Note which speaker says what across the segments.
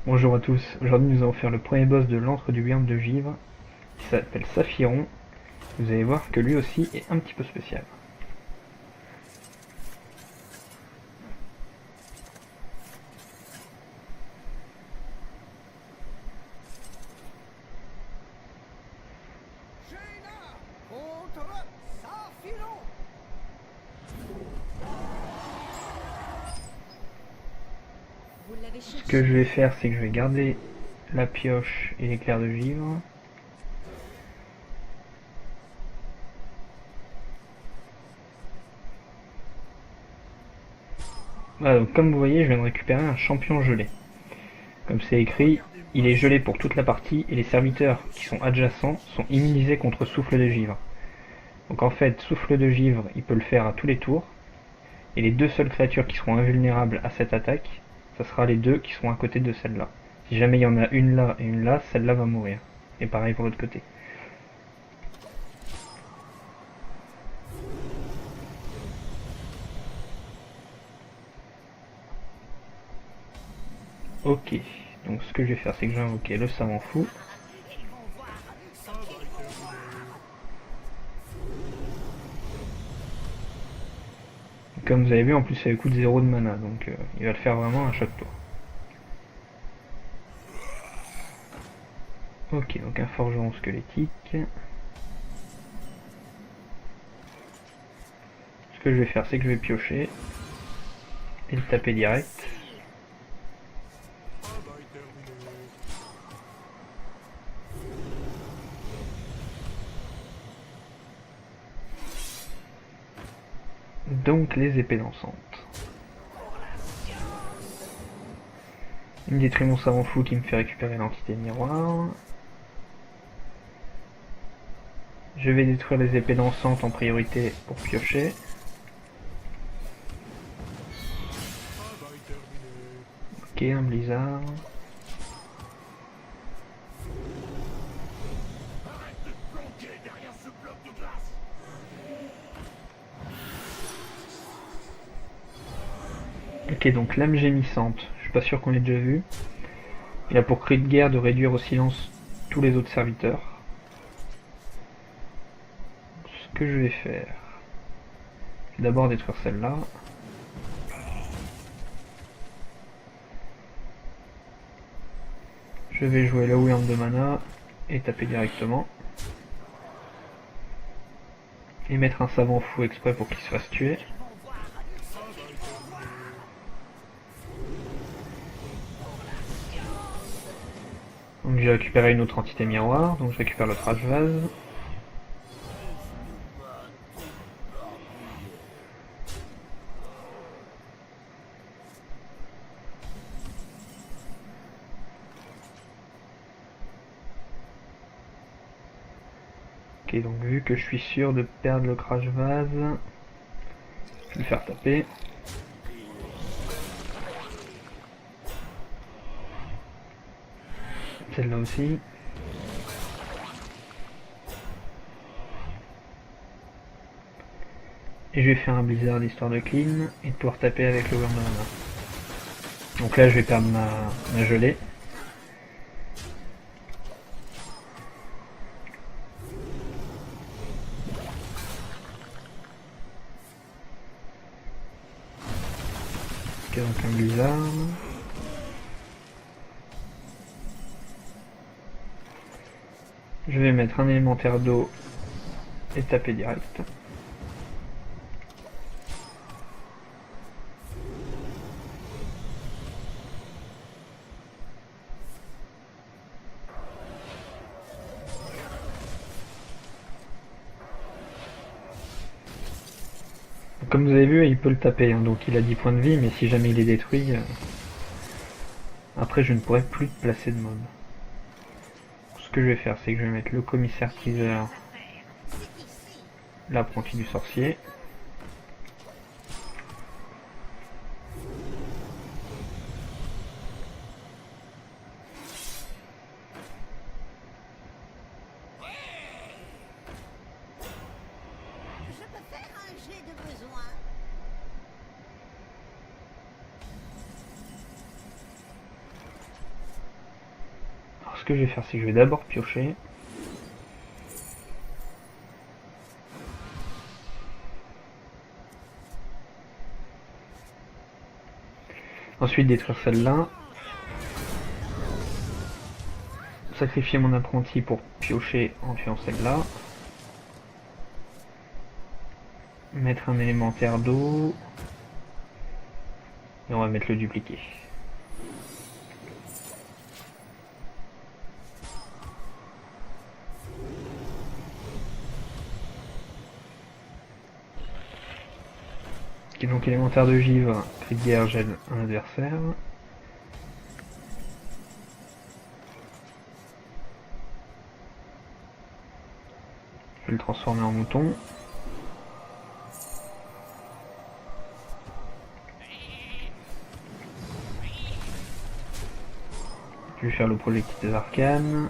Speaker 1: Bonjour à tous, aujourd'hui nous allons faire le premier boss de l'antre du biome de givre, qui s'appelle Saphiron. Vous allez voir que lui aussi est un petit peu spécial. Ce que je vais faire, c'est que je vais garder la pioche et l'éclair de givre. Voilà, donc comme vous voyez, je viens de récupérer un champion gelé. Comme c'est écrit, il est gelé pour toute la partie et les serviteurs qui sont adjacents sont immunisés contre souffle de givre. Donc en fait, souffle de givre, il peut le faire à tous les tours. Et les deux seules créatures qui seront invulnérables à cette attaque, ça sera les deux qui seront à côté de celle-là. Si jamais il y en a une là et une là, celle-là va mourir. Et pareil pour l'autre côté. Ok, donc ce que je vais faire, c'est que je vais invoquer le savant fou. Comme vous avez vu, en plus, ça lui coûte 0 de mana, donc il va le faire vraiment à chaque tour. Ok, donc un forgeron squelettique. Ce que je vais faire, c'est que je vais piocher et le taper direct. Donc les épées dansantes. Il me détruit mon savant fou qui me fait récupérer l'entité miroir. Je vais détruire les épées dansantes en priorité pour piocher. Ok, un blizzard. Ok, donc lame gémissante. Je suis pas sûr qu'on l'ait déjà vu. Il a pour cri de guerre de réduire au silence tous les autres serviteurs. Ce que je vais faire, je vais d'abord détruire celle-là. Je vais jouer la Wyrm de mana et taper directement. Et mettre un savant fou exprès pour qu'il se fasse tuer. Donc j'ai récupéré une autre entité miroir, donc je récupère le trash vase. Ok, donc vu que je suis sûr de perdre le crash vase, je vais le faire taper. Celle-là aussi. Et je vais faire un blizzard histoire de clean et de pouvoir taper avec le Wyrm de mana. Donc là je vais perdre ma gelée. Ok, donc un blizzard. Je vais mettre un élémentaire d'eau et taper direct. Comme vous avez vu, il peut le taper, hein, donc il a 10 points de vie, mais si jamais il est détruit, après je ne pourrai plus placer de mob. Ce que je vais faire, c'est que je vais mettre le commissaire teaser, l'apprenti du sorcier. que je vais faire, c'est que je vais d'abord piocher. Ensuite détruire celle-là. Sacrifier mon apprenti pour piocher en tuant celle-là. Mettre un élémentaire d'eau. Et on va mettre le dupliqué. Ok, donc élémentaire de givre, cri de guerre, gèle un adversaire. Je vais le transformer en mouton. Je vais faire le projectile des arcanes.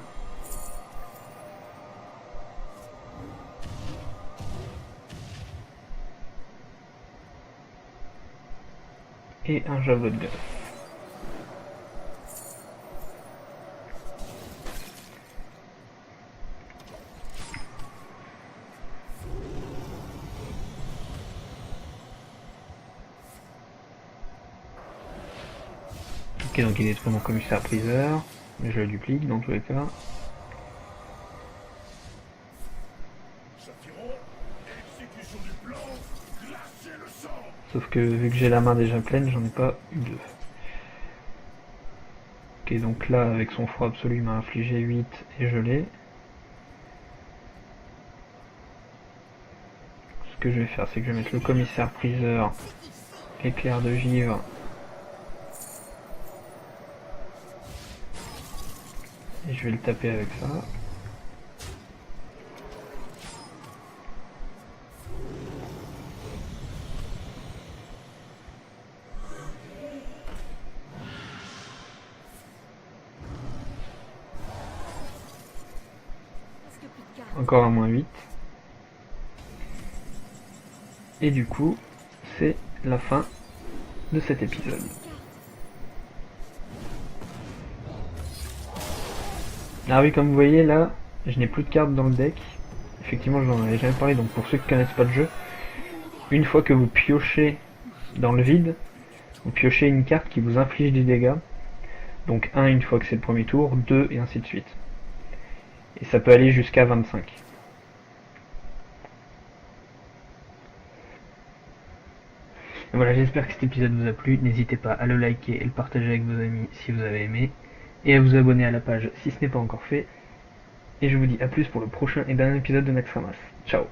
Speaker 1: Et un javelot de glace. Ok, donc il détruit mon commissaire priseur, mais je le duplique dans tous les cas. Sauf que vu que j'ai la main déjà pleine, j'en ai pas eu deux. Ok, donc là, avec son froid absolu, il m'a infligé 8 et je l'ai. Ce que je vais faire, c'est que je vais mettre le commissaire priseur, éclair de givre. Et je vais le taper avec ça. Encore un -8. Et du coup, c'est la fin de cet épisode. Ah oui, comme vous voyez là, je n'ai plus de cartes dans le deck. Effectivement, je n'en avais jamais parlé, donc pour ceux qui ne connaissent pas le jeu, une fois que vous piochez dans le vide, vous piochez une carte qui vous inflige des dégâts. Donc 1 une fois que c'est le premier tour, 2 et ainsi de suite. Et ça peut aller jusqu'à 25. Et voilà, j'espère que cet épisode vous a plu. N'hésitez pas à le liker et le partager avec vos amis si vous avez aimé. Et à vous abonner à la page si ce n'est pas encore fait. Et je vous dis à plus pour le prochain et dernier épisode de Naxxramas. Ciao.